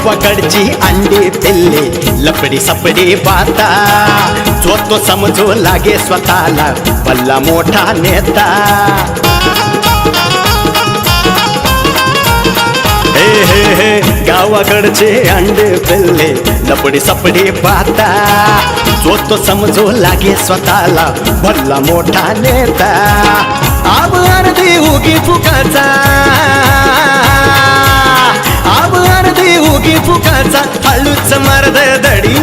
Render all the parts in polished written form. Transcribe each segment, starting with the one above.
गावाकडची अंडी पिल्ली लपडी सपडी बाता जो तो समजू लागे स्वतःला भल्ला मोठा नेता हे हे हे गावाकडचे अंडे पिल्ले लपडी सपडी पाहता जो तो समजू लागे स्वतःला भल्ला मोठा नेता आब अर्धी उगी फुकाचा आब अर्धी उगी फुकाचा हळूच मर्द दडी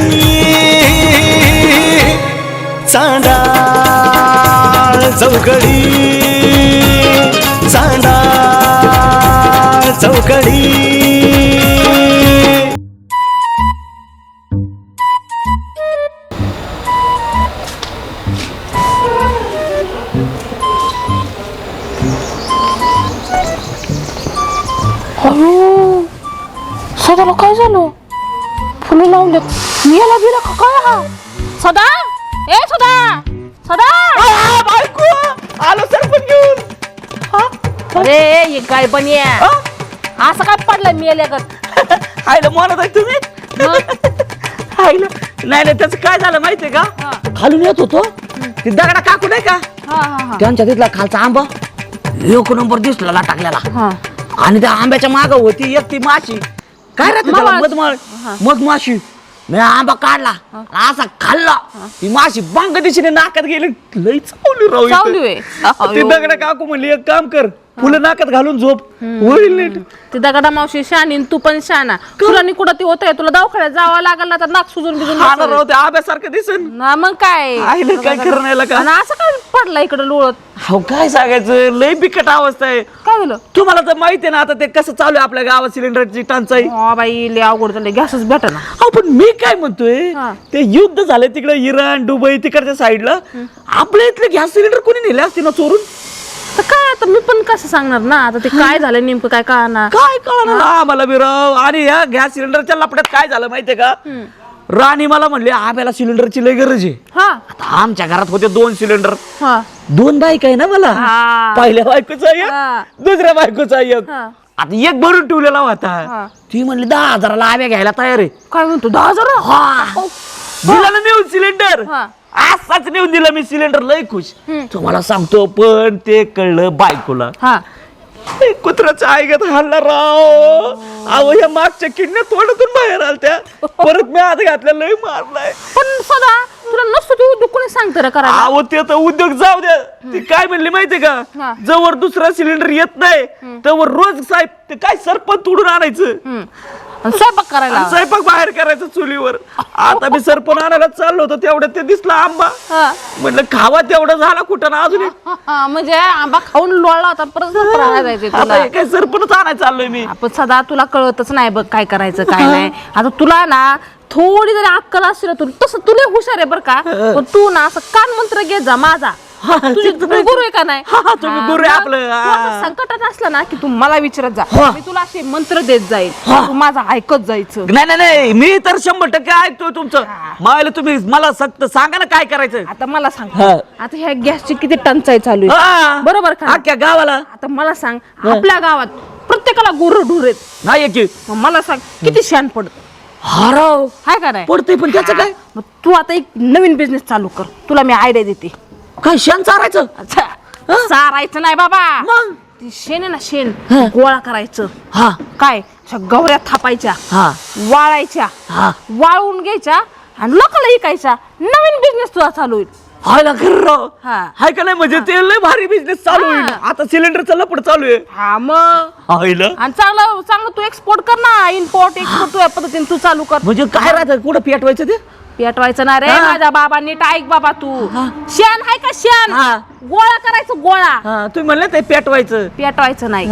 चांडाळ चौकडी चांडाळ चौकडी अयो सदाला काय झालं फुलं लावून देत मी याला गेला का काय हा सदा ए सदा सदा बायको आलो सरपंच घेऊन अरे ये काय बनिया असं काय पडलं मी याल्यागत आईला म्हणत आहे तुम्ही आईला नाही नाही त्याचं काय झालं माहितीये का खालून येत होतो ते दगडा काकू नाही का त्यांच्या तिथला खालचा आंबा एक नंबर दिसला टाकलेला आणि त्या आंब्याच्या माग होती एक ती माशी काय राहते त्याला मधमाशी मी आंबा काढला असा खाल्ला ती माशी बांग दिशेने नाकात गेली लई चावली राहू ती दगडा काकू म्हणली एक काम कर फुलं नाकात घालून झोप होईल नीट ते दगडा मावशी शानी तू पण शाना तुला निकुडा ती होतंय तुला दवाखान्यात जावं लागल ना तर नाक सुजून बिजून राहते आंब्यासारखं दिसन मग काय आईला काय करण्याला का आणि असं काय पडलं इकडे लोळत हो काय सांगायचं लय बिकट अवस्था आहे काय झालं तुम्हाला तर माहिती आहे ना आता ते कसं चालू आहे आपल्या गावात सिलेंडरची टंचाई बाई लय अवघड झालं गॅसच भेटा ना अहो पण मी काय म्हणतोय ते युद्ध झाले तिकडे इराण दुबई तिकडच्या साईडला आपल्या इथले गॅस सिलेंडर कोणी नेले असते ना चोरून तर काय आता मी पण कसं सांगणार ना आता ते काय झालं नेमकं काय कळणार काय कळणार आम्हाला बिराव आणि या गॅस सिलेंडरच्या लपड्यात काय झालं माहितीये का राणी मला म्हणली आम्हाला सिलेंडरची लय गरज आहे आता आमच्या घरात होते 2 सिलेंडर 2 बाईक आहे ना मला पहिल्या बायकोचा एक दुसऱ्या बायकोचा एक आता एक भरून ठेवलेला होता ती म्हणली 10,000ला आव्या घ्यायला तयार आहे काय म्हणतो 10,000 दिला ना नेऊन सिलेंडर असाच नेऊन दिला मी सिलेंडर लय खुश तुम्हाला सांगतो पण ते कळलं बायकोला कुत्राचं ऐकत हल्ला राव अहो या मागच्या किडण्या तोंडातून बाहेर आलत्या परत मी हात घातल्या लय मारलाय पण सदा तुला नसतो ते उद्योग कोणी सांगतं रे करायला अहो ते तर उद्योग जाऊ द्या ती काय म्हणली माहितीये का जवळ दुसरा सिलेंडर येत नाही तवर रोज साहेब ते काय सरपंच तोडून आणायचं स्वयंपाक करायला स्वयंपाक बाहेर करायचं चुलीवर आता मी सरपण आणायला चाललो होतो तेवढ्यात ते दिसला आंबा म्हटलं खावा तेवढं झाला कुठं ना अजून म्हणजे आंबा खाऊन लोळला होता परत जायचं तुला काय सरपणच आणायला चाललोय मी आपण सदा तुला कळतच नाही बघ काय करायचं काय नाही आता तुला ना थोडी जरी अक्कल असते ना तू तसं तुला हुशार आहे बरं का पण तू ना असं कान मंत्र घेत जा माझा तुम्ही गुरु आहे का नाही तुम्ही गुरु आहे आपलं तू असं संकटात असलं ना की तू मला विचारत जा मी तुला असे मंत्र देत जाईल तू माझा ऐकत जायचं नाही नाही मी तर 100% ऐकतोय तुमचं मला तुम्ही मला सक्त सांगा ना काय करायचं आता मला सांग आता ह्या गॅसची किती टंचाई चालू आहे बरोबर का अख्ख्या गावाला आता मला सांग आपल्या गावात प्रत्येकाला गुरु ढुर आहेत नाही की मला सांग किती शान पडत हराव हाय का नाही पडतंय पण त्याचं काय मग तू आता एक नवीन बिझनेस चालू कर तुला मी आयडिया देते काय शेण चारायचं चारायचं नाही बाबा मग ती शेण आहे ना शेण गोळा करायचं हा काय गवऱ्या थापायच्या वाळायच्या वाळवून घ्यायच्या आणि लोकांना विकायच्या नवीन बिझनेस तुझा चालू होईल हायला खरं हाय का नाही म्हणजे ते लय भारी बिझनेस चालू होईल आता सिलेंडरचं लपड चालू आहे हा मग हायला आणि चांगलं चांगलं तू एक्सपोर्ट कर ना इम्पोर्ट एक्सपोर्ट तुझ्या पद्धतीने तू चालू कर म्हणजे काय राहतं कुठं पेटवायचं ते पेटवायचं ना रे माझ्या बाबा नीट ऐक बाबा तू शेण आहे का शेण गोळा करायचं गोळा तुम्ही म्हणलं ते पेटवायचं पेटवायचं नाही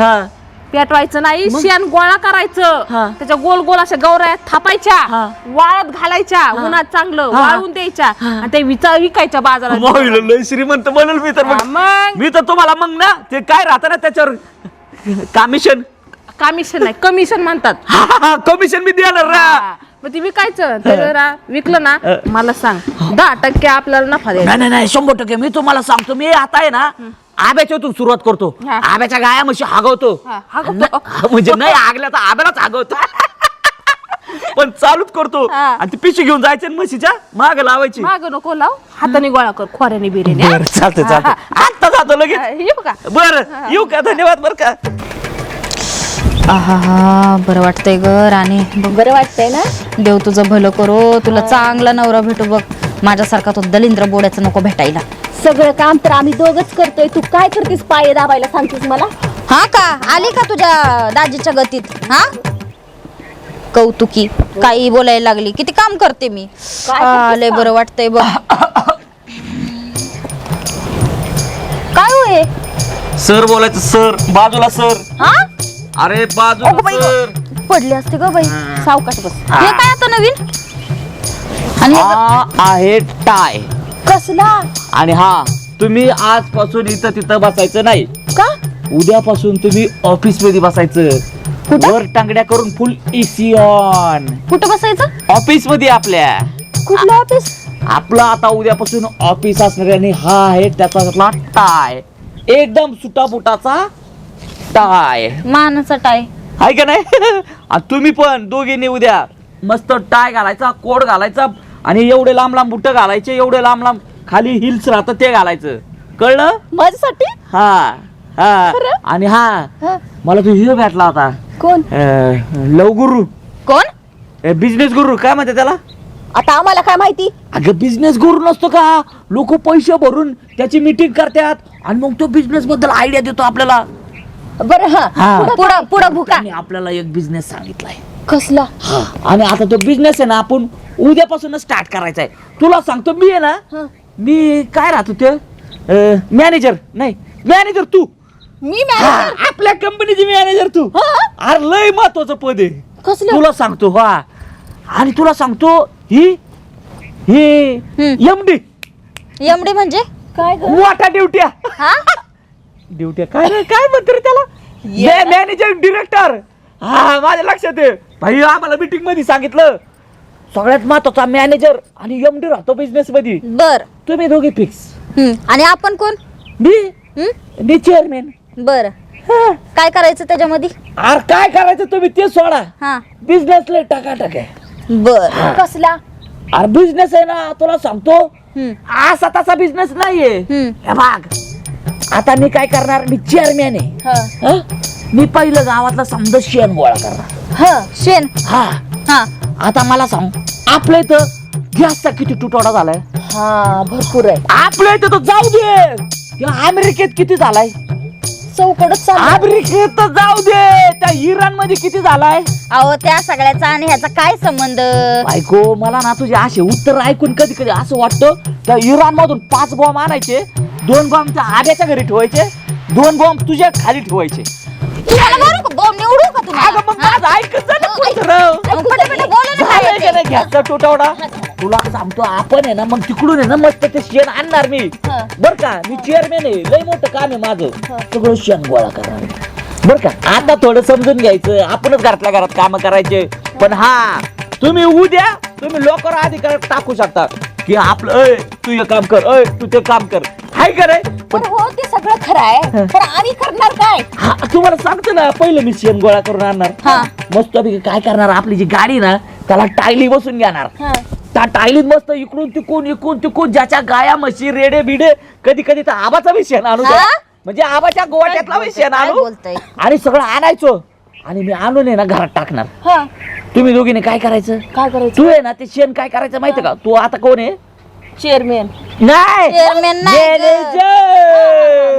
पेटवायचं नाही शेण गोळा करायचं त्याच्या गोल गोल अशा गौऱ्या थापायच्या वाळत घालायच्या उन्हात चांगलं वाळून द्यायच्या आणि ते विकायच्या बाजारात लय श्रीमंत बनल मी तर मग मी तर तुम्हाला मग ना ते काय राहतं ना त्याच्यावर कमिशन कमिशन नाही कमिशन म्हणतात कमिशन मी देणार ना मग ती विकायचं ते जरा विकलं ना मला सांग 10% आपल्याला नफा द्यायचा नाही नाही 100% मी तुम्हाला सांगतो मी आता आहे ना आब्याच्यातून सुरुवात करतो आब्याच्या गाया म्हशी हागवतो म्हणजे नाही हागल्या तर आब्यालाच हागवतो पण चालूच करतो हा. आणि ती पिशी घेऊन जायचं म्हशीच्या माग लावायची. माग नको लाव, हाताने गोळा कर खोऱ्याने बिर्याणी. बरं चालतंय चालतंय, आता जातो लगेच. येऊ का? बरं येऊ का, धन्यवाद बरं का. आहा बरं वाटतंय ग राणे. बरं वाटतंय ना? देव तुझं भलं करो, तुला चांगला नवरा भेटू बघ. माझ्यासारखा तो दलिंद्र बोड्याचा नको भेटायला. सगळं काम तर आम्ही दोघच करतोय, तू काय करतेस पाय दाबायला सांगतेस मला? हा का, आली का तुझ्या दाजीच्या गतीत? हा कौतुकी काही बोलायला लागली, किती काम करते मी. लय बरं वाटतंय बघ. काय होय? सर बोलायचं, सर बाजूला सर. हा अरे बाजूला सर. पडली असते ग बाई. सावकाश बस. हे काय आता नवीन? आणि हे हा आहे टाय. कसला? आणि हा तुम्ही आजपासून इथं तिथं बसायचं नाही. का? उद्यापासून तुम्ही ऑफिस मध्ये बसायचं. वर टांगड्या करून फुल एसी ऑन. कुठं बसायचं? ऑफिस मध्ये आपल्या. कुठलं ऑफिस? आपलं आता उद्यापासून ऑफिस असणार आणि हा आहे त्याचा टाय. एकदम सुटापुटाचा टाय मानाचा टाय. आहे का नाही? आणि तुम्ही पण दोघींनी उद्या मस्त टाय घालायचा, कोट घालायचा आणि एवढे लांब लांब बुट घालायचे, एवढे लांब लांब खाली हिल्स राहतं ते घालायचं. कळलं? माझ्यासाठी? हा हा. आणि हा मला तो हिरो भेटला होता. कोण? लव गुरु, कोण? बिझनेस गुरु काय म्हणते त्याला? आता आम्हाला काय माहिती? अगं बिझनेस गुरु नसतो का, लोक पैसे भरून त्याची मीटिंग करतात आणि मग तो बिझनेस बद्दल आयडिया देतो आपल्याला. बरं हा. हा, पुढं पुढं भुका. त्याने आपल्याला एक बिझनेस सांगितलाय. कसला? हा. आणि आता तो बिझनेस आहे ना आपण उद्यापासूनच स्टार्ट करायचा आहे. तुला सांगतो मी आहे ना, मी काय राहतो ते मॅनेजर नाही, मॅनेजर तू. मी हा, आपल्या कंपनीची मॅनेजर तू. अरे लय महत्वाचं पद आहे. कसलं? तुला सांगतो हा. आणि तुला सांगतो ही एमडी एमडी म्हणजे काय ग? मोठा ड्युट्या. हा ड्युट्या काय रे, काय म्हणतो रे त्याला? Manager director. हा माझ्या लक्षात आहे भाई. आम्हाला मीटिंग मध्ये सांगितलं सगळ्यात महत्वाचा मॅनेजर आणि एमडी राहतो बिझनेस मध्ये. बर. तुम्ही दोघे फिक्स. आणि आपण कोण? मी चेअरमॅन. बर. काय करायचं त्याच्यामध्ये? अरे काय करायचं तुम्ही ते सोडा. हा बिझनेस लय टकाटक आहे. बर. कसला? अरे बिझनेस आहे ना, तुला सांगतो असा तसा बिझनेस नाहीये. हे बघ आता मी काय करणार, मी चेअरमॅन आहे. हं? मी पहिलं गावातला समजा शेण गोळा करणार. शेण. हा हा आता मला सांग, आपल्या इथं गॅसचा किती तुटवडा झालाय? हा भरपूर आहे. आपल्या इथं तर जाऊ दे, त्या अमेरिकेत किती झालाय? चौकडच चालू. अमेरिकेत तर जाऊ दे, त्या इराण मध्ये किती झालाय? अहो त्या सगळ्याचा आणि ह्याचा काय संबंध? ऐको मला ना तुझे असे उत्तर ऐकून कधी कधी असं वाटतं त्या इराण मधून 5 बॉम्ब आणायचे, 2 बॉम्ब त्या आड्याच्या घरी ठेवायचे, 2 बॉम्ब तुझ्या खाली ठेवायचे. तुम्हाला मारू का? बॉम्ब निवडू का तुम्हाला? अगं मग माझं ऐकत जा ना पुढचं राव. मग पटापटा बोला ना काय झालंय का ते. नाही गॅसचा तुटवडा? तुला सांगतो आपण आहे ना, मग तिकडून आहे ना मस्त ते शेण आणणार मी. बर का, मी चेअरमॅन आहे, लय मोठं काम आहे माझं. सगळं शेण गोळा करणार. बर का, आता थोडं समजून घ्यायचं, आपणच घरातल्या घरात काम करायचे. पण हा तुम्ही उद्या तुम्ही लोकांवर अधिकार टाकू शकता की आपलं अय तू हे काम कर, अय तू ते काम कर. हाय का रे? पण हो ते सगळं खरं आहे, पण आम्ही करणार काय? हा तुम्हाला सांगतो ना, पहिलं मी शेण गोळा करून आणणार. मस्त काय करणार, आपली जी गाडी ना त्याला टायली बसून घेणार. त्या टायलीत मस्त इकडून तिकडून ज्याच्या गाया म्हशी रेडे बिडे कधी कधी तर आबाचा विषय आणू द्या. म्हणजे आबाच्या गोवाट्यातला विषय काय आणू बोलताय? आणि सगळं आणायचो आणि मी आणून आहे ना घरात टाकणार. तुम्ही दोघीने काय करायचं? काय करायचं? तू आहे ना ते शेण काय करायचं माहिती का? तू आता कोण आहे? चेअरमॅन. नाही चेअरमॅन नाही ग.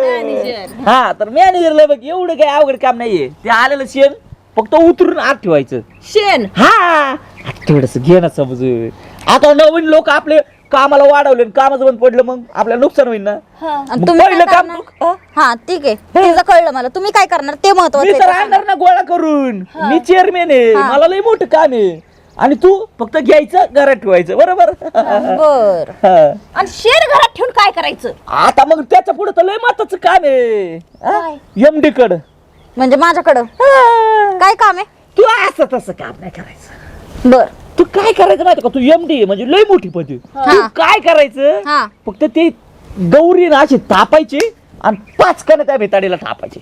मॅनेजर. हा तर मॅनेजरला बघ एवढं काही अवघड काम नाहीये. ते आलेलं शेण फक्त उतरून आत ठेवायचं. शेण. हा थोडस घे ना समजून. आता नवीन लोक आपले कामाला वाढवले, कामाचं बंद पडलं मग आपल्याला नुकसान होईल ना. आणि मग तुम्ही पहिलं काय काम करणार? तू- हा? हा ठीक आहे, तिचं कळलं मला. तुम्ही काय करणार ते मी महत्वाचं तर आहे. आणणार ना गोळा करून. मी चेअरमॅन आहे, मला लय मोठं काम आहे. आणि तू फक्त घ्यायचं घरात ठेवायचं. बरोबर? बर. हा. आणि शेण घरात ठेवून काय करायचं? आता मग त्याच्या पुढे तर लय महत्वाचं काम आहे. एमडी कड म्हणजे माझ्याकडं काय काम आहे? तू असं तसं काम नाही करायचं. बर. तू काय करायचं माहिती का? तू एमडी म्हणजे लय मोठी पद आहे. तू काय करायचं? हा. फक्त ती गौरी ना अशी थापायची आणि 5 कण त्या भेताडीला थापायची.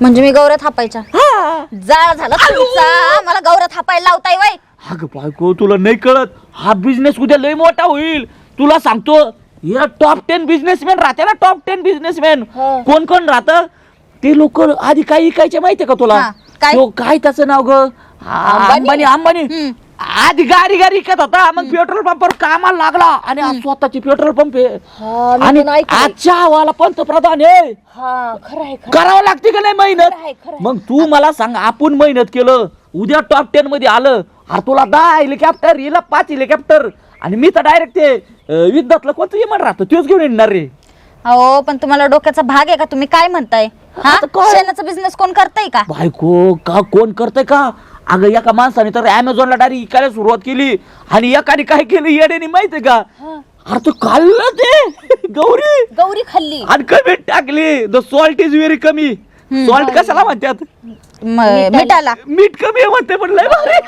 म्हणजे मी गौऱ्या थापायच्या? हा. जाळ झाला तुमचा. मला गौऱ्या थापायला लावताय वय. अगं बायको तुला नाही कळत, हा बिझनेस उद्या लय मोठा होईल. तुला सांगतो, या टॉप 10 बिझनेसमॅन राहते ना, टॉप 10 बिझनेसमॅन कोण कोण राहतं ते लोक आधी काय ऐकायचे माहितीये का तुला? हा, काय? तो काय त्याचं नाव ग? अंबानी. आधी गाडी विकत होता, मग पेट्रोल पंपावर कामाला लागला आणि आज स्वतःची पेट्रोल पंप आहे आणि आजच्या हवाला पंतप्रधान आहे. करावं लागते का नाही मेहनत? मग तू मला सांग, आपण मेहनत केलं, उद्या टॉप 10 मध्ये आलं, अरे तुला 10 हेलिकॉप्टर, हिला 5 हेलिकॉप्टर, आणि मी तर डायरेक्ट ते युद्धातलं कोणतं विमान राहतं तेच घेऊन येणार रे. हो पण तुम्हाला डोक्याचा भाग आहे का? तुम्ही काय म्हणताय? हा, आता काय? शेणाचा बिझनेस कोण करताय का? बायको का कोण करतंय का? अगं एका माणसाने तर अमेझॉनला डायरेक्ट विकायला सुरुवात केली आणि एकाने काय केलं येड्याने माहितीये का? अरे तो खाल्लं ते गौरी खाल्ली आणि कमी टाकली. द सॉल्ट इज व्हेरी कमी. सॉल्ट कशाला म्हणतात? मिठाला. मीठ कमी आहे म्हणते, पण लय भारी.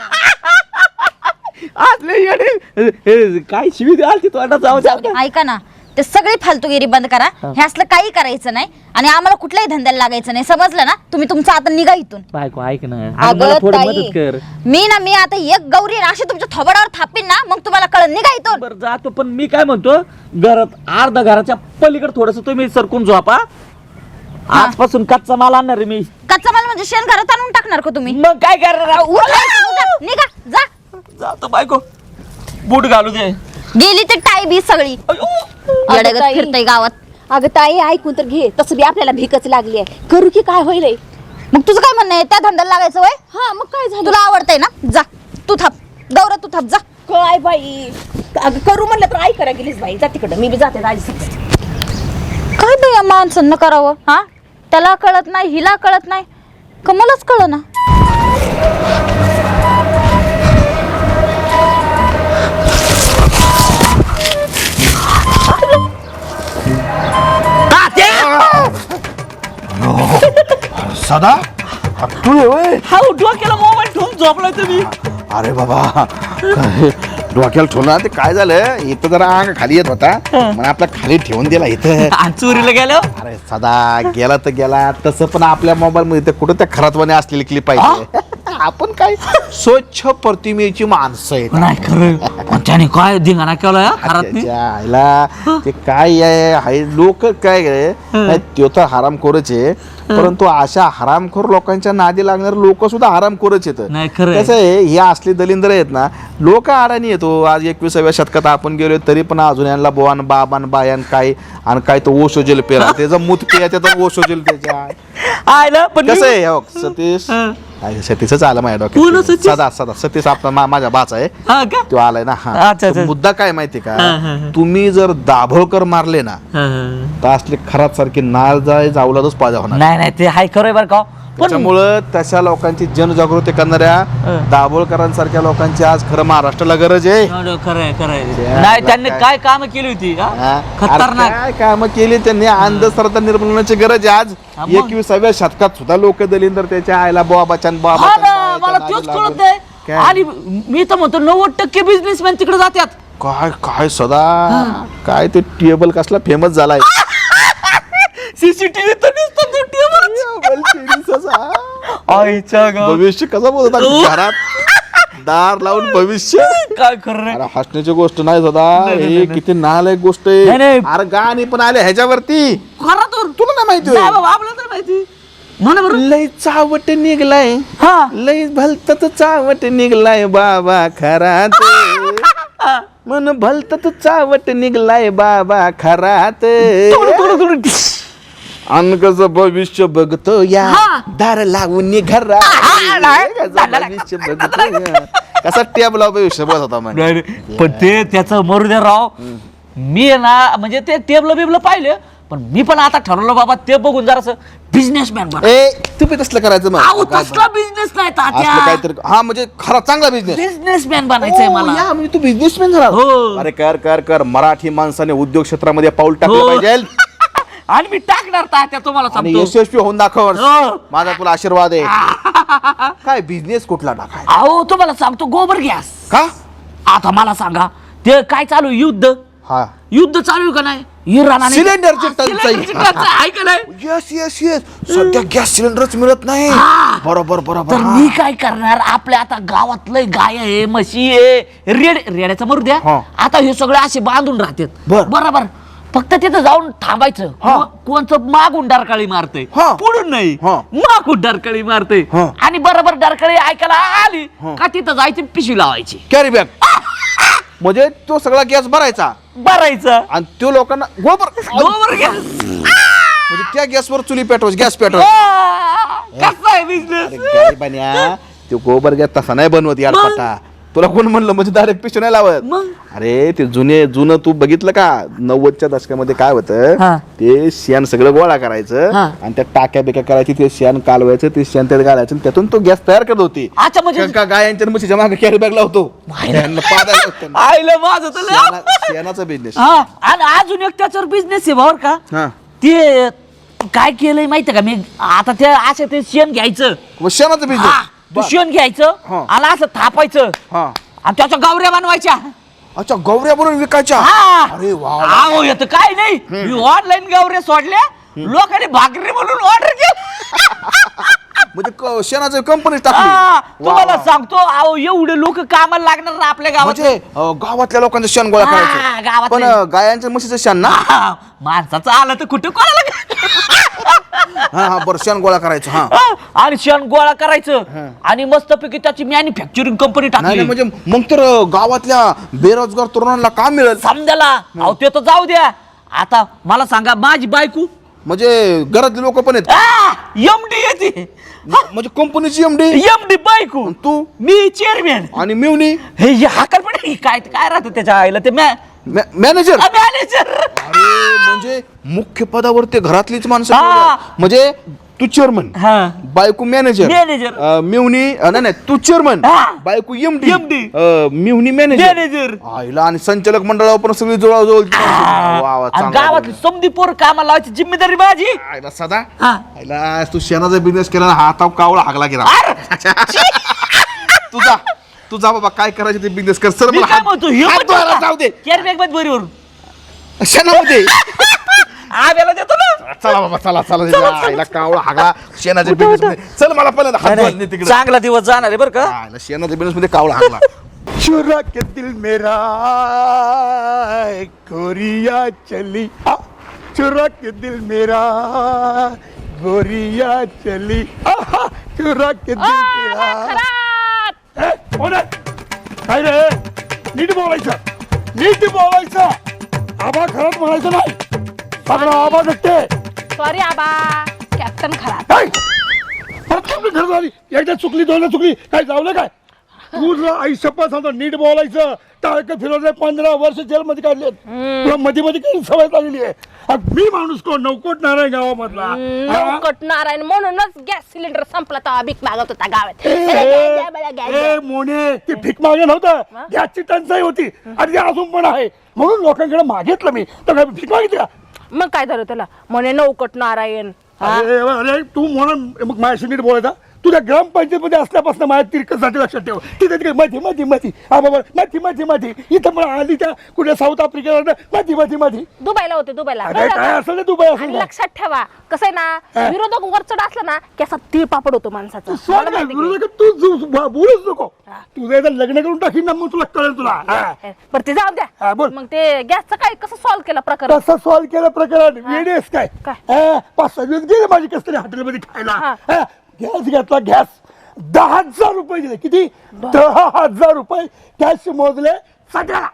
आज लय येडे काय शिवी द्याल ती तोंडात जाऊ द्या. ऐका ना, ते सगळी फालतूगिरी बंद करा. हे असलं काही करायचं नाही आणि आम्हाला कुठल्याही धंद्याला लागायचं नाही, समजलं ना? तुम्ही तुमचं आता निघा इथून. बायको ऐक ना, अगं मला थोडी ताई, मदत कर. मी आता एक गौरी अशी तुमच्या थोबाडावर थापीन ना, मग तुम्हाला कळलं. निघा इथून. बरं जातो, पण मी काय म्हणतो, घरात अर्धा घराच्या पलीकडे थोडस तुम्ही सरकून झोपा. आजपासून कच्चा माल आणणार आहे मी. कच्चा माल म्हणजे शेण घरात आणून टाकणार का तुम्ही? मग काय करणार? उठा, उठा, निघा, जा. जातो बायको, बूट घालू दे. गेली ते टाय बी सगळी येड्यागत ताई. फिरतय गावात. अगं ताई ऐकून तर घे, तसं बी आपल्याला भीकच लागली आहे, करू की काय होईल? मग तुझं काय म्हणणं आहे? त्या धंद्याला लागायचं वय? हा मग काय झालं? तुला आवडतंय ना? जा तू थांब, गौरा तू थांब, जा. काय बाई, अगं करू म्हणलं तर ऐकायला गेलीस बाई. जा तिकडं, मी बी जाते दाजी. काय बाई या माणसांना करावं? हा, त्याला कळत नाही, हिला कळत नाही, कमलच कळ ना. सदा तू होय? हा डोक्याला मोबाईल ठेवून झोपलाय तुम्ही. अरे बाबा, काय डोक्याला ठेवणार ते काय झालं, इथं जरा अंग खाली येत होता, मग आपला खाली ठेवून दिला इथं. आणि चोरीला गेलो. अरे सदा गेला तर गेला, तसं पण आपल्या मोबाईल मध्ये कुठं त्या खरातवाने असलेली क्लिप पाहिजे. आपण काय स्वच्छ प्रतिमेची माणसं आहेत. नाही खरं, पण त्याने काय धिंगाणा केला घरात. त्याच्या आईला ते काय आहे, लोक काय आहे, तो तर हरामखोरच आहे, परंतु अशा हरामखोर लोकांच्या नादी लागणारे लोक सुद्धा हरामखोरच येत. नाही खरं. कसं आहे, हे असले दलिंदर आहेत ना, लोक अडाणी येतो. आज 21व्या शतकात आपण गेलो तरी पण अजून यांना बोवान बाबान बायान काय आणि काय तो ओशोजेल पेरा, त्याचा मूत पेया, त्याचा ओशोजेल त्याच्या आयला पण कसं आहे. हो, सतीश सतीशच आलं माझ्या कोण डोक्यात. सतीश? सदा सतीश आपला माझा बाच आहे, हा का? तो आलाय ना. हा अच्छा, अच्छा. तो मुद्दा काय माहिती का, हा, हा, हा. तुम्ही जर दाभोळकर मारले ना, तर असले खरात सारखे नाळ जाऊलाच पाजा होणार. नाही नाही ते हाय खरंय बरं का. पण त्याच्यामुळं तशा लोकांची जनजागृती करणाऱ्या दाभोळकरांसारख्या लोकांची आज खरं महाराष्ट्राला गरज आहे. खरंय खरंय. नाही त्यांनी काय काम केली होती का? हा? खतरनाक. अरे काय कामं केली त्यांनी, अंधश्रद्धा निर्मूलनाची गरज आहे आज. हा, मग. 21व्या शतकात सुद्धा लोक दलिंदर त्याच्या आईला बोवा बच्चन हा ना, मला तेच कळत नाही. काय? आणि मी तर म्हणतो 90% बिझनेसमॅन तिकडे जातात. काय काय सदा काय ते टेबल कसला फेमस झालाय. सीसीटीव्ही तर दिसतो तो आईच्या गाव. भविष्य कसं बोलतात घरात दार लावून भविष्य. काय खरं अरे हसण्याची गोष्ट नाही सदा, नाही, हे नाही. किती नालायक गोष्ट नाही, आहे. नाही. अरे गाणी पण आले ह्याच्यावरती, खरं तर तुला नाही माहिती नाही होय? बाबा, आपल्याला तर माहिती. म्हणा बरं. लय चावट निघलाय, हा लय भलतच चावट निघलाय बाबा खरात, मन भलतच चावट निघलाय बाबा खरात. थोडं अन कसं भविष्य बघतो या हा. दार लावून घरा, भविष्य बघतो या. कसा टेब लाव भविष्य बघत होता मग. नाही, नाही. पण ते त्याचं मरू द्या राव. मी आहे ना, म्हणजे ते टेबल बिबलं पाहिलं, पण मी पण आता ठरवलं बाबा ते बघून जरासं बिझनेसमॅन बन. ए तुम्ही तसलं करायचं अहो मग तसला बिझनेस नाही असलं तात्या. काहीतरी. हा म्हणजे खरा चांगला बिझनेस. बिझनेसमॅन बनायचंय मला. या म्हणजे तू बिझनेसमॅन झाला. हो. अरे कर कर कर, मराठी माणसाने उद्योग क्षेत्रामध्ये पाऊल टाकलं हो. पाहिजे आणि मी टाकणार तात्या, तुम्हाला आणि सांगतो. यशस्वी होऊन दाखव. हो. माझा तुला आशीर्वाद आहे. काय बिझनेस कुठला टाकाय अहो तुम्हाला सांगतो, गोबर गॅस. का? आता मला सांगा, ते काय चालू आहे, युद्ध. हा. युद्ध चालू आहे का नाही इराण आणि सिलेंडरची टंचाई. सिलेंडरची टंचाई आहे का नाही येस येस येस सध्या गॅस सिलेंडरच मिळत नाही. हा. बरोबर बरोबर तर हा. मी काय करणार आपल्या आता गावात लय गाय आहे म्हशी आहे रेड्याचा मरू द्या हा. आता हे सगळे असे बांधून राहतात बर. बरोबर फक्त तिथं जाऊन थांबायचं कोणचं मागून डरकाळी मारतय हा. पुढून नाही हा. मागून डरकाळी मारतय हा. आणि बरोबर डरकाळी ऐकायला आली का तिथं जायची पिशवी लावायची कॅरी बॅग म्हणजे तो सगळा गॅस भरायचा भरायचं आणि तो लोकांना गोबर गोबर गॅस म्हणजे त्या गॅसवर चुली पेटवायची गॅस पेटवायची. कसा आहे बिझनेस अरे गरीबान्या, तो गोबर गॅस तसा नाही बनवत यार मग? पटा. तुला कोण म्हणलं म्हणजे डायरेक्ट पिशवी नाही लावत. मग? अरे ते जुनं तू बघितलं का 90च्या दशकामध्ये काय हा. होतं ते शेण सगळं गोळा करायचं हा. आणि त्या टाक्या बिक्या करायची ते शेण कालवायचं ते शेण त्यात घालायचं आणि त्यातून तो गॅस तयार करत होती. अच्छा म्हणजे का गायांच्या म्हशीच्या मागे कॅरी बॅग लावतो त्यांना पादायला लावतो. आईला माझं तर लय- शेणाचा बिझनेस. हा आणि अजून एक त्याच्यावर बिझनेस आहे भावर का हा ते काय केलंय माहितीये का मी आता ते असं ते शेण घ्यायचं शेणाचा हा, बिझनेस. ते शेण घ्यायचं हा. आणि असं थापायचं हा आणि त्याच्या गावऱ्या बनवायच्या अच्छा गौऱ्या बनवून विकायच्या. हा. अरे वा वा. अहो येतं काय नाही मी ऑनलाईन गावऱ्या सोडल्या लोकांनी भाकरी म्हणून ऑर्डर केली म्हणजे शेणाचं कंपनी टाकली. हा, वा, तुम्हाला वा. सांगतो अहो एवढे लोक कामाला लागणार ना आपल्या गावात म्हणजे गावातल्या लोकांचं शेण गोळा हा, करायचं गावातले. पण गायांचं म्हशीचं शेण ना. हा, माणसाचं आलं तर कुठं कोणाला हा हा बरं शेण गोळा करायचं. हा आणि शेण गोळा करायचं आणि मस्तपैकी त्याची मॅन्युफॅक्चरिंग कंपनी नाही टाकली नाही, म्हणजे मग तर गावातल्या बेरोजगार तरुणांना काम मिळेल. समजायला अहो ते तर जाऊ द्या आता मला सांगा माझी बायको म्हणजे घरातले लोक पण आहेत एमडी येते म्हणजे कंपनीची एमडी एमडी बायको तू मी चेअरमॅन आणि मिवनी हे हाकल पण काय काय राहतं त्याच्या आईला ते मॅनेजर. मॅनेजर अरे म्हणजे मुख्य पदावर ते घरातलीच माणसं हा. ठेवतात. म्हणजे तू चेअरमन हा बायको मॅनेजर मॅनेजर. मिवनी नाही तू चेअरमन हा. बायको एमडी MD. मिवनी मॅनेजर मॅनेजर आईला आणि संचालक मंडळावर पण सगळी जुळाजुळ. वा वा आणि चांगला गावातली समधी पोर कामाला लावायची जिम्मेदारी माझी business. आईला सदा हा. आईला तू शेणाचा बिझनेस केला ना हाता कावळा हागला गेला. तुझा बाबा काय करायचं ते बिझनेस कर सर मी मला काय म्हणतो हे हात पण धुवायला जाऊ दे केअरबॅग मध्ये बरोबर शेणामध्ये. आव्याला देतो ना चला बाबा चला आईला कावळा हागला शेणाच्या बिझनेस चल मला पहिल्यांदा हात धुवायला दे तिकडे. चांगला दिवस जाणार आहे बरं का आईला शेणाच्या बिझनेस मध्ये कावळा हागला. चुरा के दिल मेरा गोरिया चली चुरा के दिल मेरा गोरिया चली चुरा के दिल मेरा. काय रे नीट बोलायचं आबा खरंच म्हणायचं नाही सगळं आबा नसते. सॉरी आबा कॅप्टन खरा प्रत्येक घर झाली एकदा चुकली दोनदा चुकली काय जावलं काय तू आई शपथ सांगतो नीट बोलायचं टाळकं फिरवलंय 15 वर्ष जेलमध्ये काढलेत तुला मध्ये मध्ये काही सवय लागलेली आहे आणि मी माणूस कोण नौकोट नारायण गावामधला हा? कट नारायण म्हणूनच गॅस सिलेंडर संपला तर भीक मागत होता गावात ए मोने ते भीक मागे नव्हतं गॅसची टंचाई होती आणि ते अजून पण आहे म्हणून लोकांकडे मागितलं मी तर काय भीक मागितली का मग काय झालं त्याला म्हणे नौकट नारायण अरे अरे तू म्हणून मग माझ्याशी नीट बोलायचा तुझ्या ग्रामपंचायत मध्ये असल्यापासून माझ्या तिरकसाठी लक्षात ठेव तिथे माती इथं पण आली त्या कुठे साऊथ आफ्रिकेला माती दुबईला होते दुबईला अरे काय असेल दुबई आणि असेल लक्षात ठेवा कसं आहे ना विरोधक वरचढ असलं ना की असा तीळ पापड होतो माणसाचा मला माहिती की- तू बोलूच नको तुझं एकदा लग्न करून टाकीन ना मग तुला कळेल तुला हा. बरं ते जाऊ हा, द्या बोल. मग ते गॅसचं काय कसं सॉल्व्ह केलं प्रकरण कसं सॉल्व केलं प्रकरण वेळेस काय काय? 5-6 दिवस गेले माझी कसं तरी हॉटेलमध्ये खायला हा. गॅस घेतला गॅस 10,000 रुपये दिले किती 10,000 रुपये कॅश मोजले सगळ्याला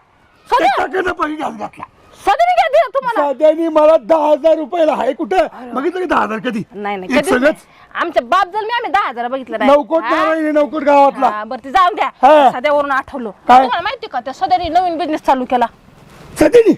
सगळ्या? एकाकडनं पण गॅस घातला सदनी काय दिलं तुम्हाला साध्याने मला 10,000 रुपयाला आहे कुठं बघितलं की 10,000 कधी नाही नाही एक कधीच सगळंच नाही. आमच्या बाप जर मी आम्ही 10,000 बघितलं नाही. नौकोट हा? नारायण नौकोट गावातला हा, बरं ते जाऊ द्या हा. सध्यावरून आठवलं काय? तुम्हाला माहिती का त्या सध्याने नवीन बिझनेस चालू केला सध्यानी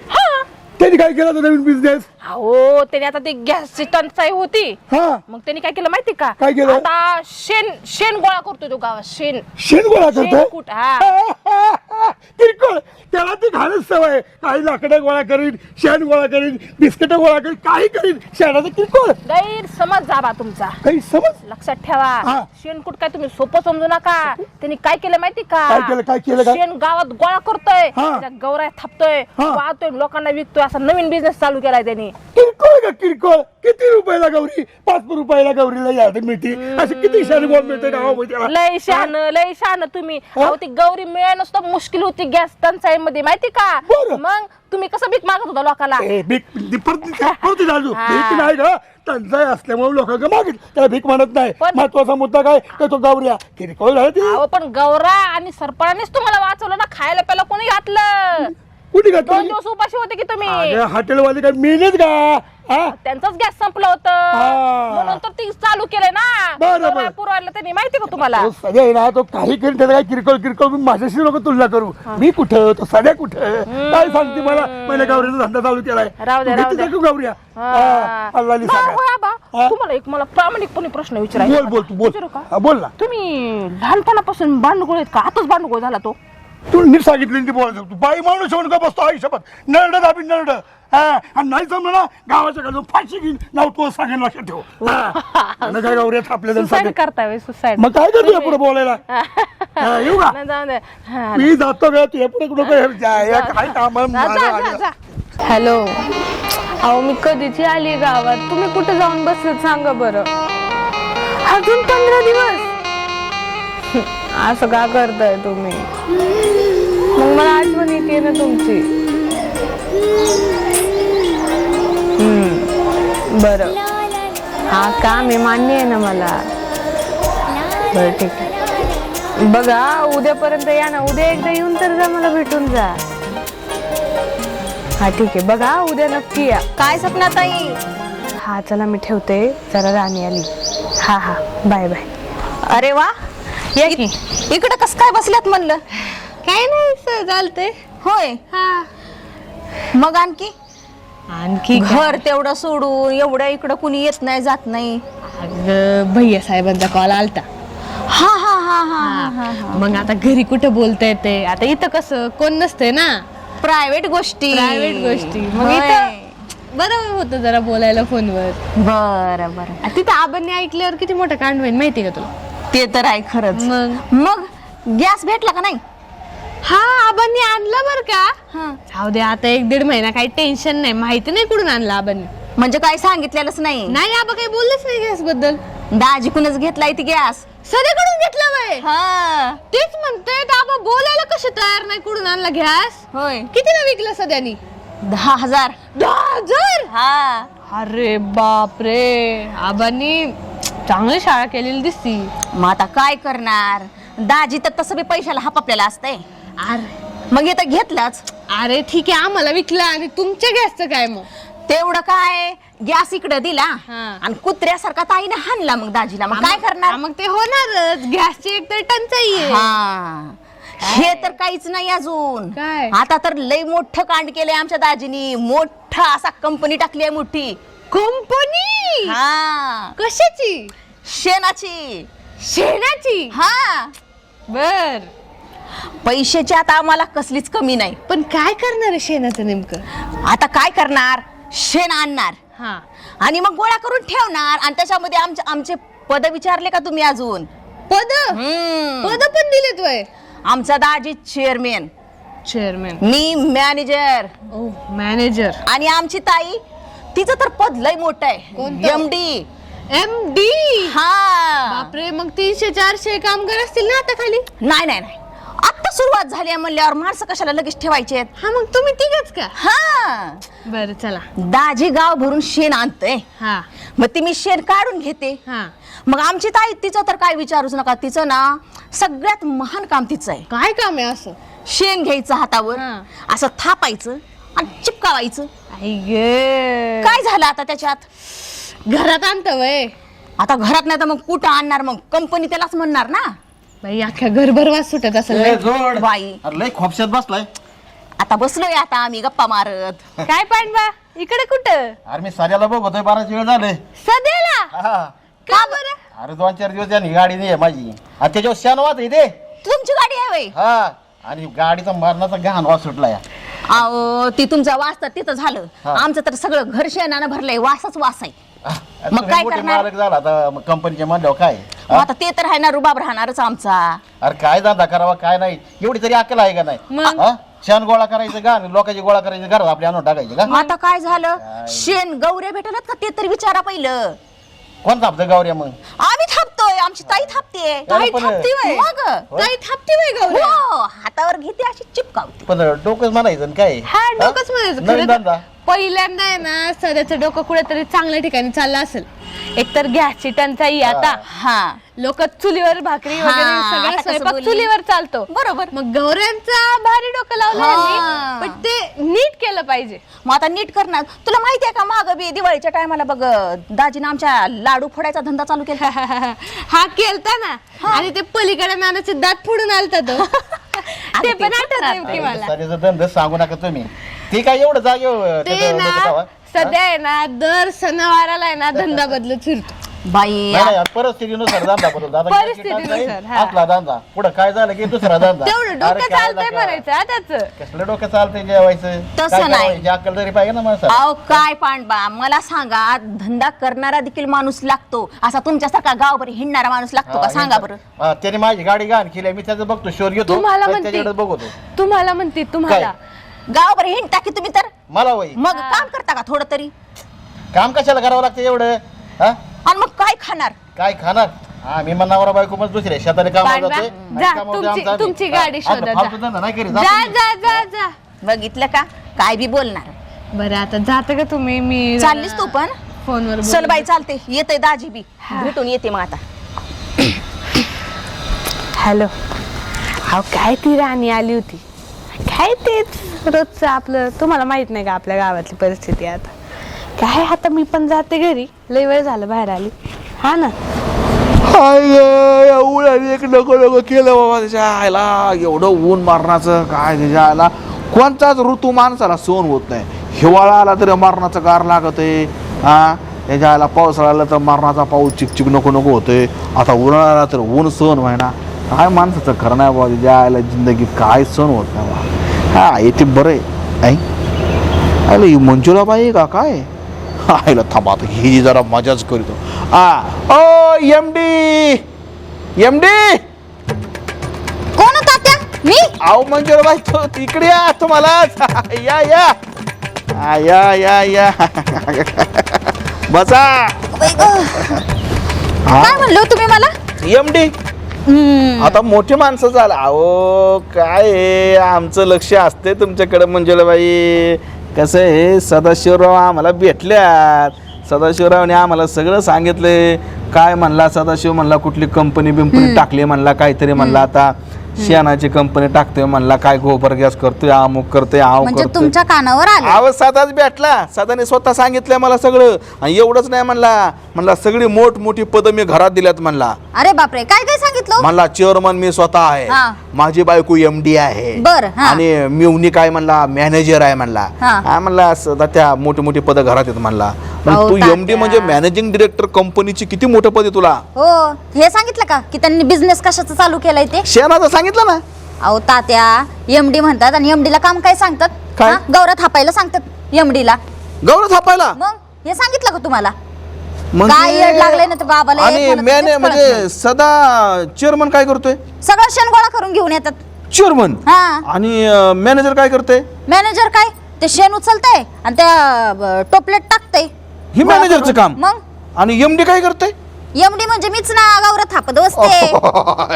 त्यांनी काय केलं नवीन बिझनेस हो त्याने आता ती गॅसची टंचाई होती हा मग त्यांनी काय केलं माहिती का काय केलं? आता शेण गोळा करतोय तो गावात शेण शेण गोळा करतोय शेणकूट, हा किरकोळ. त्याला ती घालच सवय. काही लाकडं गोळा करीन, शेण गोळा करीन, बिस्किट गोळा करीन, काही करीन. शेणाचं किरकोळ. गैरसमज झाला तुमचा. काही समज. लक्षात ठेवा हा. शेणकूट काय तुम्ही सोपं समजू नका. त्यांनी काय केलं माहिती का? काय केलं का? शेण गावात गोळा करतोय, हा. त्याच्या गौऱ्या थापतोय, हा. वाहतोय, लोकांना विकतोय. असा नवीन बिझनेस चालू केलाय त्यांनी. किरकोळ का किरकोळ? किती रुपयाला गौरी? 5 रुपयाला गौरीला याद मिळते. असे किती शेण गोळ मिळते गावामध्ये त्याला? लय शहाणं तुम्ही. अहो ती गौरी मिळणं सुद्धा मुश्किल होती गॅस टंचाई मध्ये माहिती का? बरं. मग तुम्ही कसं भीक मागत होता लोकांना? परत झालो. हा. भीक नाही ग. टंचाई असल्यामुळे लोकांना मागितलं. त्याला भीक म्हणत नाही. पण- महत्वाचा मुद्दा काय तर तो गौऱ्या किरकोळ झाला ती. अहो पण गौरा आणि सरपणानेच तुम्हाला वाचवलं ना. खायला प्यायला कोणी घातलं? कुठे 2 घातलं? दिवस उपाशी होते की तुम्ही. हॉटेलवाले काय मिळेल का? हा? त्यांचंच गॅस संपलं होतं हा. म्हणून तर ती चालू केलंय ना. बरं. गौऱ्या पुरवायला त्यांनी माहिती का तुम्हाला? तो सध्या आहे ना, तो काही करीन त्याला काय किरकोळ किरकोळ मी माझ्याशी लोक तुलना करू. मी कुठं तो सध्या कुठं काय सांगते मला? पहिल्या गौरीचा धंदा चालू केलाय. राहू द्या, तू राहू घेते द्या. का गौ गौऱ्या? हा. अल्लाहली बरं, सांगा. होय आबा. हा? तुम्हाला एक मला प्रामाणिकपणे प्रश्न विचारायचा बोल तू बोल. विचारू का? हा, बोल ना. तुम्ही लहानपणापासून भांडगोळ आहेत का? आताच भांडगोळ झाला तो? तू नीट सांगितलं ती बोलायचं. तू बाई माणूस म्हणून का बसतो आयुष्यात? नरड दाबी नरड. आणि नाही जमलं ना गावाच्या घालून फाशी घेईन. नाव तू सांगेन, लक्षात ठेव. आणि काय गौऱ्यात आपल्याला सुसाईड करताय सुसाईड? मग काय करतो पुढे बोलायला? येऊ का? नाही, जाऊ दे. हा. मी जातो का तुझ्या पुढे कुठं काय काम हॅलो. अहो मी कधीची आली गावात. तुम्ही कुठे जाऊन बसत सांगा बरं? अजून 15 दिवस? असं का करताय तुम्ही? मग मला आठवण येते ना तुमची. बरं. हा काम आहे, मान्य आहे ना मला. बरं ठीक आहे. बघा उद्यापर्यंत या ना. उद्या एकदा येऊन तर जा, मला भेटून जा. हा ठीक आहे. बघा उद्या नक्की या. काय सपनाताई? हा चला मी ठेवते, जरा राणी आली. हा हा बाय बाय. अरे वा, या की. इकडे कस काय बसल्यात म्हणलं? काय नाही चालतंय. होय. हा. मग आणखी आणखी घर तेवढं सोडून एवढं इकडं कुणी येत नाही, जात नाही. भैया साहेबांचा कॉल आलता. हा हा हा हा हा. मग आता घरी कुठं बोलता येते? आता इथं कसं कोण नसतंय ना. प्रायव्हेट गोष्टी. मग होय. इथं बरं होतं जरा बोलायला फोनवर. बरं बरं. तिथं आबांनी ऐकल्यावर किती मोठं कांड होईल माहिती का तुला? ते तर आहे खरंच. मग गॅस भेटला का नाही? हा आबांनी आणला बर का. जाऊ दे आता 1-1.5 महिना काही टेन्शन नाही. माहिती नाही कुठून आणला आबांनी. म्हणजे काय सांगितलेलंच नाही? नाही आबा काही बोललेच नाही गॅस बद्दल. दाजीकूनच घेतलाय ती गॅस. सगळीकडून घेतला बाय. हा तेच म्हणते आबा बोलायला कसे तयार नाही कुठून आणला गॅस. होय. कितीला विकला सध्यानी? 10,000. 10,000? हा. अरे बापरे. आबांनी चांगली शाळा केलेली दिसती. मग आता काय करणार? दाजी तर तसं बी पैशाला हापापलेला असतंय. अरे मग इथं घेतलाच. अरे ठीक आहे आम्हाला विकला आणि तुमच्या गॅसचं काय मग? तेवढं काय गॅस इकडे दिला हा. आणि कुत्र्यासारखा ताईने हाणला मग दाजीला. मग काय करणार? मग ते होणारच. गॅसची एक तर टंचाई आहे. हा. हे तर काहीच नाही अजून. काय? आता तर लय मोठं कांड केलंय आमच्या दाजीनी. मोठा असा कंपनी टाकली आहे मोठी. कंपनी? हा. कशाची? शेणाची. शेणाची? हा. बर. पैशाची आता आम्हाला कसलीच कमी नाही. पण काय करणार आहे शेणाचं नेमकं? आता काय करणार? शेण आणणार हा. आणि मग गोळा करून ठेवणार. आणि त्याच्यामध्ये आमचे पद विचारले का तुम्ही अजून? पद? हम्म. पद पण दिलेत वय? आमचा दाजी चेअरमॅन, चेअरमॅन, मी मॅनेजर ओ मॅनेजर आणि आमची ताई तिचं तर पद लय मोठं आहे. कोणतं? एमडी. एमडी? हा. बापरे. मग 300-400 कामगार असतील ना आता खाली? नाही नाही नाही, आता सुरुवात झाली आहे म्हणल्यावर माणसं कशाला लगेच ठेवायचे? हा मग तुम्ही तिघच का? हा. बर चला. दाजी गाव भरून शेण आणतंय. हा मग ती मी शेण काढून घेते. हा. मग आमची ताई तिचं तर काय विचारूच नका. तिचं ना सगळ्यात महान काम तिचं आहे. काय काम आहे असं? शेण घ्यायचं हातावर, हा. असं थापायचं आणि चिपकावायचं. आई गे. काय झालं आता त्याच्यात? घरात आणत वय? आता घरात नाही तर मग कुठं आणणार? मग कंपनी त्यालाच म्हणणार ना. बाई अख्ख्या घरभर वास सुटत असेल. जोड बाई अरे लय खोपशात बसलाय. आता बसलोय आता आम्ही गप्पा मारत. काय पांडवा इकडे कुठं? अरे मी साऱ्याला बघतोय, बराच वेळ झाले. सध्याला? हा. का बरं? अरे 2-4 दिवस झाली गाडी नाही आहे माझी. आणि त्याच्यावर शान वाच आहे ते. तुमची गाडी आहे वय? हा. आणि गाडीचा मरणाचा घाण वास सुटला या. अहो ती तुमचा वास तर तिथं झालं, आमचं तर सगळं घर शेणानं भरलंय, वासच वास आहे. मग तुम्ही काय मोठे करणार? मालक झाला आता कंपनीच्या म्हणल्यावर काय. मग आता ते तर आहे ना, रुबाब राहणारच आमचा. अरे काय धंदा करावा काय नाही, एवढी तरी अक्कल आहे का नाही. मग? हा? शेण गोळा करायचं का आणि लोकांची गोळा करायचं घरात आपल्या आणून टाकायचे का. मग आता काय झालं, शेण गौऱ्या भेटलात का ते तरी विचारा पहिलं. कोण थांबतं गावऱ्या मग. आम्ही थापतोय, आमची ताई थापते. ताई थापते व्हय? मग ताई थापती वय गौऱ्या? हो, हातावर घेते अशी चिपकावते. पण डोकंच म्हणायचं ना काय. हा डोकंच म्हणायचं नवीन खरं तर. धंदा. पहिल्यांदा आहे ना सध्याचं डोकं कुठेतरी चांगल्या ठिकाणी चाललं असेल. एकतर गॅसची टंचाई आता, हा लोक चुलीवर भाकरी वगैरे हा, सगळा आता कसं स्वयंपाक बोलली? चुलीवर चालतो. बरोबर. मग गौऱ्यांचा भारी डोकं लावलं हा. यांनी, पण ते नीट केलं पाहिजे. मग आता नीट करणार. तुला माहितीये का, माग बी दिवाळीच्या टायमाला बघ दाजीनं आमच्या लाडू फोडायचा धंदा चालू केला. हा केलता ना, आणि ते पलीकडे नानाचे दात फोडून आलता तो. ते पण आठवत की मला. सध्याचा धंदा सांगू नका तुम्ही. ते काय एवढं जागे ते ना सध्या आहे ना दर सणावाराला आहे ना धंदा बदलत फिरतो. बाई परिस्थितीनुसार धंदा बदलतो. आता परिस्थितीनुसार, हा. असला धंदा पुढं काय झालं की दुसरा धंदा. तेवढं अरे डोकं काय चालतंय नका. म्हणायचं हा त्याचं. कसलं डोकं चालतंय जेवायचं. तसं काय नाही. करायचं? अक्कल तरी पाहिजे ना माणसाला. अहो काय पांडबा, मला सांगा, धंदा करणारा देखील माणूस लागतो, असा तुमच्यासारखा गावभर हिंडणारा माणूस लागतो का? सांगा बरं. हा, त्याने माझी गाडी घाण केली, मी त्याचं बघतो, शोध घेतो, तुम्हाला त्याच्याकडे म्हणते बघतो. तुम्हाला म्हणते तुम्हाला गावभर हिंडता की तुम्ही तर, मला वय मग काम करता का थोडं तरी? काम कशाला करावं लागतं एवढं. हा आणि मग काय खाणार? काय खाणार. हा मी नवरा बायको मग दुसऱ्या शेताने कामाला पांडवा, जातोय. जा, आणि कामावर तुमची- आमचं आम्ही. तुमची हा, गाडी आपलं शोधा, फालतू जा. धंदा नाही करीत. जा आपण- जा जा जा. बघितलं का, काय बी बोलणार. बरं आता जात का तुम्ही? मी चाललीस तू पण? फोनवर चल बाई, चालते, येते दाजी बी, भेटून येते मग आता. हॅलो. अहो काय ती राणी आली होती, काय तेच रोजचं आपलं. तुम्हाला माहित नाही का आपल्या गावातली परिस्थिती आता काय. आता मी पण जाते घरी, लय वेळ झालं बाहेर आली. हा ना. एवढं एक नको नको केलं बाबा त्याच्या आयला. एवढं ऊन मारण्याचं काय त्याच्या आयला. कोणताच ऋतू माणसाला सहन होत नाही. हिवाळा आला तरी मरणाचं गार लागत आहे. हा त्याच्या आयला पावसाळा आला तर मरणाचा पाऊस चिकचिक नको नको होतोय. आता उन्हाळा आला तर ऊन सहन व्हायना. काय माणसाचं खरं नाही बाबा त्याच्या आयला जिंदगीत काय सहन होत नाही बाबा. हा येते बरं आहे. ऐ आयला ही मंजुळाबाई आहे का काय. आयला थांबा आता ही जी जरा मजाच करतो. ओ एमडी कोण होता त्या? मी? आओ मंजुळाबाई इकडे या. तुम्हाला या या या या या बसा. काय म्हणलो तुम्ही मला? एमडी आता मोठी माणसं झाला. अहो काय आहे, आमचं लक्ष असते तुमच्याकडे मंजुळाबाई. कसं आहे, सदाशिवराव आम्हाला भेटल्यात. सदाशिवरावने आम्हाला सगळं सांगितले. काय म्हणला सदाशिव, म्हणला कुठली कंपनी बिंपनी टाकली, म्हणला काहीतरी, म्हणला आता शेणाची कंपनी टाकतोय, म्हणला काय गोबर गॅस करतोय, अमुक करतोय, म्हणजे करतोय. तुमच्या कानावर आलं? आवाज सदाच भेटला. सदाने स्वतः सांगितलंय मला सगळं. आणि एवढंच नाही म्हणला सगळी मोठमोठी पदं मी घरात दिल्यात म्हणला. अरे बापरे, काय काय सांगितलं? म्हणला चेअरमन मी स्वतः आहे, हा. माझी बायको एमडी आहे, बरं, हा. आणि मिवनी काय म्हणला मॅनेजर आहे म्हणला. हा. हा म्हणला सदा त्या मोठी मोठी पदं घरात येत म्हणला. मग अहो, तू तात्या. एमडी म्हणजे मॅनेजिंग डिरेक्टर कंपनीची, किती मोठं पद आहे तुला. हो, हे सांगितलं का की त्यांनी बिझनेस कशाचं चालू केलंय ते? शेणाचं सांगितलं ना. अहो तात्या, एमडी म्हणतात आणि एमडीला काम काय सांगतात? काय? हा? गौरव थापायला सांगतात एमडीला. गौरव थापायला. मग हे सांगितलं का तुम्हाला? म्हणजे- काय येड लागलंय ना ते बाबाला, एक आणि म्हणत तेच कळत म्हणजे नाही. सदा चेअरमन काय करतोय. सगळं शेण गोळा करून घेऊन येतात. चेअरमन. हा. आणि मॅनेजर काय करते. मॅनेजर काय, ते शेण उचलतंय आणि त्या टोपलेट टाकतंय. ही गोळा मॅनेजरचं करून. काम. मग आणि एमडी काय करते. एमडी म्हणजे मीच ना, गौरव थापत बसते.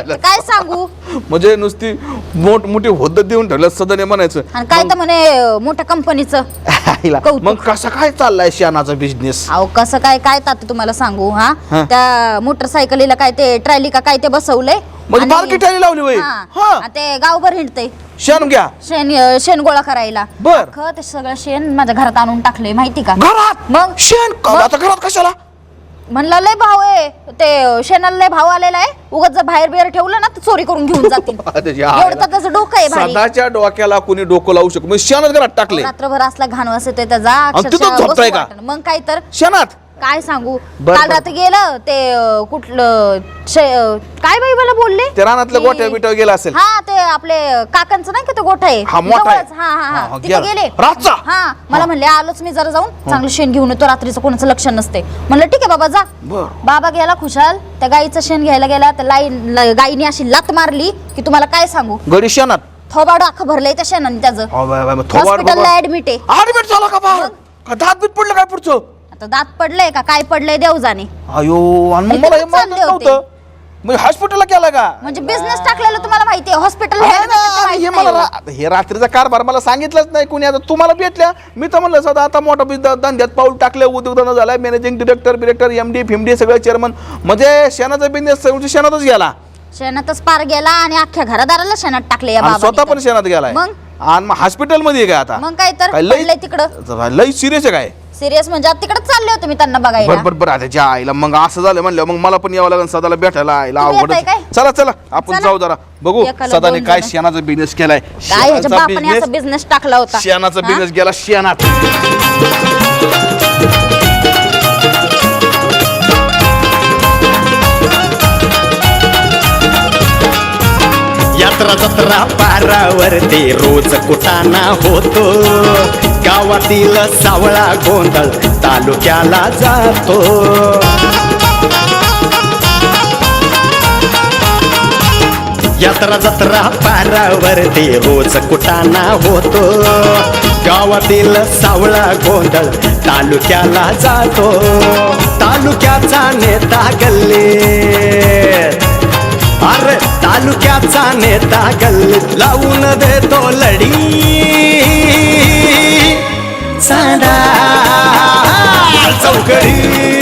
तर काय सांगू. म्हणजे नुसती मोठी होद्द देऊन ठेवलं सदने म्हणायचं. आणि काय तर म्हणे मोठ्या कंपनीचं आईला. कौतुक. मग कसा काय चाललाय शेणाचा बिझनेस. अहो कसं काय काय तात्या तुम्हाला सांगू. हा. त्या मोटरसायकलीला काय ते ट्रॅली का काय ते बसवलंय. म्हणजे आणि- बारकी टाळी लावली वय. हा. हा. आणि ते गावभर हिंडतंय शेण घ्या शेण गोळा करायला. बर. अख्खं ते सगळं शेण माझ्या घरात आणून टाकलंय, माहिती का? घरात. मग? शेण आता घरात कशाला. म्हणलं लय भाव आहे ते, शेणाला लय भाव आलेला आहे, उगाच जर बाहेर बिहेर ठेवलं ना तर चोरी करून घेऊन जातील. एवढं तर त्याचं डोकं आहे भारी. सदाच्या डोक्याला कोणी डोकं लावू शकतो. शेणात घरात टाकले. रात्रभर असला घाण वास येतोय त्याचा, आणि तिथंच अक्षरशः झोपताय बसू का? वाटेना. मग काय तर. शेणात. काय सांगू बर, काल बर. रात्री गेलं ते कुठलं काय बाई मला बोलले ते रानातल्या की- गोठ्या बिट्या गेला असेल. हा ते आपले काकांचं नाही का तो गोठा आहे हा, मोठा आहे. जवळच. हा हा हा, हा तिथे गेला. गेले रातचा? हा मला म्हणले आलोच मी जरा जाऊन चांगलं शेण घेऊन येतो रात्रीचं कोणाचं लक्ष नसते म्हणलं ठीक आहे बाबा जा बर. बाबा गेला खुशाल त्या गाईचं शेण घ्यायला गेला तर गाईने अशी लात मारली की तुम्हाला काय सांगू गडी शेणात थोबाड अख्खं भरलंय त्या शेणाने त्याचं हॉस्पिटलला ऍडमिट आहे ऍडमिट झाला का बा का दात बीत पडलं काय पुढचं आता दात पडलंय का काय पडलंय देव जाणे अयो आणि मग इथं मला हे पण माहितच चालले होते. नव्हतं म्हणजे हॉस्पिटलला केलं का म्हणजे बिझनेस टाकलेलं तुम्हाला माहितीये हॉस्पिटल आहे ना, हे मला हे रात्रीचा कारभार मला सांगितलंच नाही कोणी आता तुम्हाला भेटल्या मी तर म्हणलं सदा आता मोठा धंद्यात पाऊल टाकलं उद्योगधंदा झालाय मॅनेजिंग डिरेक्टर एमडी फिमडी सगळं चेअरमन म्हणजे शेणाचा बिझनेस शेणातच गेला शेणातच पार गेला आणि अख्ख्या घरादाराला शेणात टाकले या आणि स्वतः बाबांनी पण तर. शेणात गेलाय मग? आणि मग हॉस्पिटल मध्ये काय आता मग काय तर काय पडलंय तिकडं लई सिरियस आहे काय सिरियस म्हणजे तिकडे चालले होते मी त्यांना बघायला बर बर बर आता ज्या आईला मग असं झालं म्हणलं मग मला पण यावं लागेल सदाला भेटायला आईला तुम्ही अवघड येताय काय? चला चला आपण चला. जाऊ जरा बघू एकाला सदाने दोन काय जण. शेणाचा बिझनेस केलाय काय ह्याच्या शेणाचा बापाने असा business- बिझनेस टाकला होता शेणाचा हा? बिझनेस गेला शेणात यात्रा जत्रा पारावरती रोज कुटाणा होतो गावातील सावळा गोंधळ तालुक्याला जातो यात्रा जत्रा पारावरती रोज कुटाणा होतो गावातील सावळा गोंधळ तालुक्याला जातो तालुक्याचा नेता गल्लीत अरे तालुक्याचा नेता गल्लीत लावून देतो लढी चांदा चौकडी